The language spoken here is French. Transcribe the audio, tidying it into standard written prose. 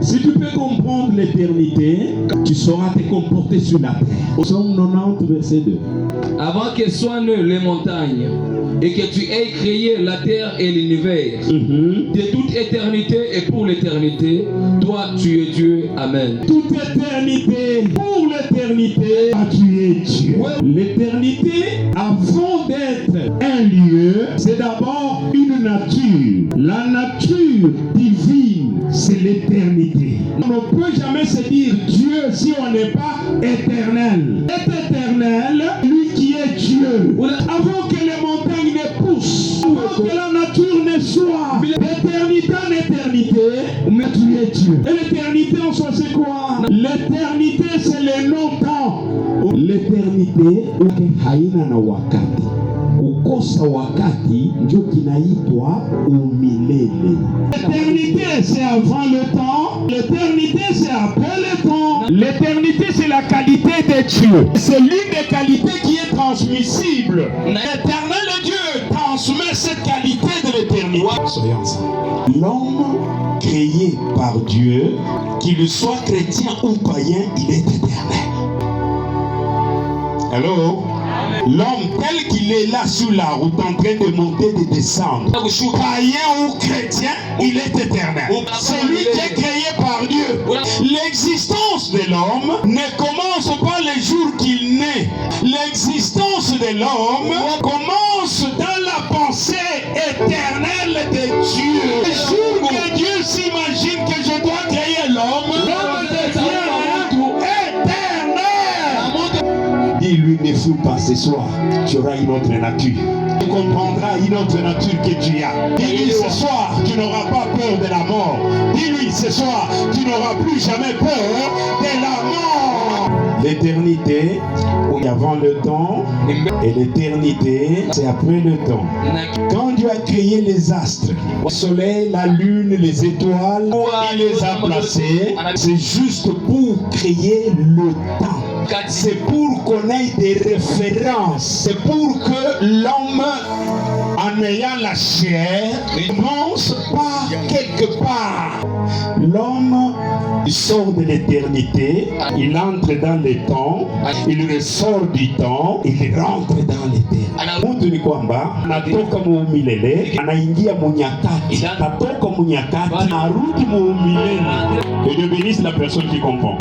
Si tu peux comprendre l'éternité, tu sauras te comporter sur la terre. Psaume 90, verset 2. Avant que soient nées les montagnes et que tu aies créé la terre et l'univers, de toute éternité et pour l'éternité, toi tu es Dieu. Amen. Toute éternité, pour l'éternité, tu es Dieu. L'éternité, avant d'être un lieu, c'est d'abord une nature. La nature divine, c'est l'éternité. On ne peut jamais se dire Dieu si on n'est pas éternel. Est éternel, lui qui est Dieu. Avant que les montagnes ne poussent, avant que la nature ne soit, d'éternité en éternité, mais tu es Dieu. Et l'éternité en soi, c'est quoi? L'éternité, c'est le non-temps. L'éternité, haina na wakati. Kukosa wakati ndio kinaitwa umilele. L'éternité c'est avant le temps, l'éternité c'est après le temps. L'éternité c'est la qualité de Dieu. C'est l'une des qualités qui est transmissible. L'éternel Dieu transmet cette qualité de l'éternité. Soyons ensemble. L'homme créé par Dieu, qu'il soit chrétien ou païen, il est éternel. Hello? L'homme tel qu'il est là sur la route en train de monter et de descendre, païen ou chrétien, il est éternel. Celui qui est créé par Dieu. L'existence de l'homme ne commence pas le jour qu'il naît. L'existence de l'homme commence dans la pensée éternelle de Dieu. Le jour que Dieu s'imagine que je dois créer l'homme, l'homme devient dis-lui, ne fous pas ce soir, tu auras une autre nature. Tu comprendras une autre nature que tu as. Dis-lui ce soir, tu n'auras pas peur de la mort. Dis-lui ce soir, tu n'auras plus jamais peur de la mort. L'éternité, c'est avant le temps, et l'éternité, c'est après le temps. Quand Dieu a créé les astres, le soleil, la lune, les étoiles, il les a placés, c'est juste pour créer le temps. C'est pour qu'on ait des références. C'est pour que l'homme, en ayant la chair, ne pense pas quelque part. L'homme, il sort de l'éternité, il entre dans le temps, il ressort du temps, il rentre dans l'éternité. Mtu ni kwamba anatoka muumilele anaingia munyakati, anatoka munyakati arudi muumilele. Que Dieu bénisse la personne qui comprend.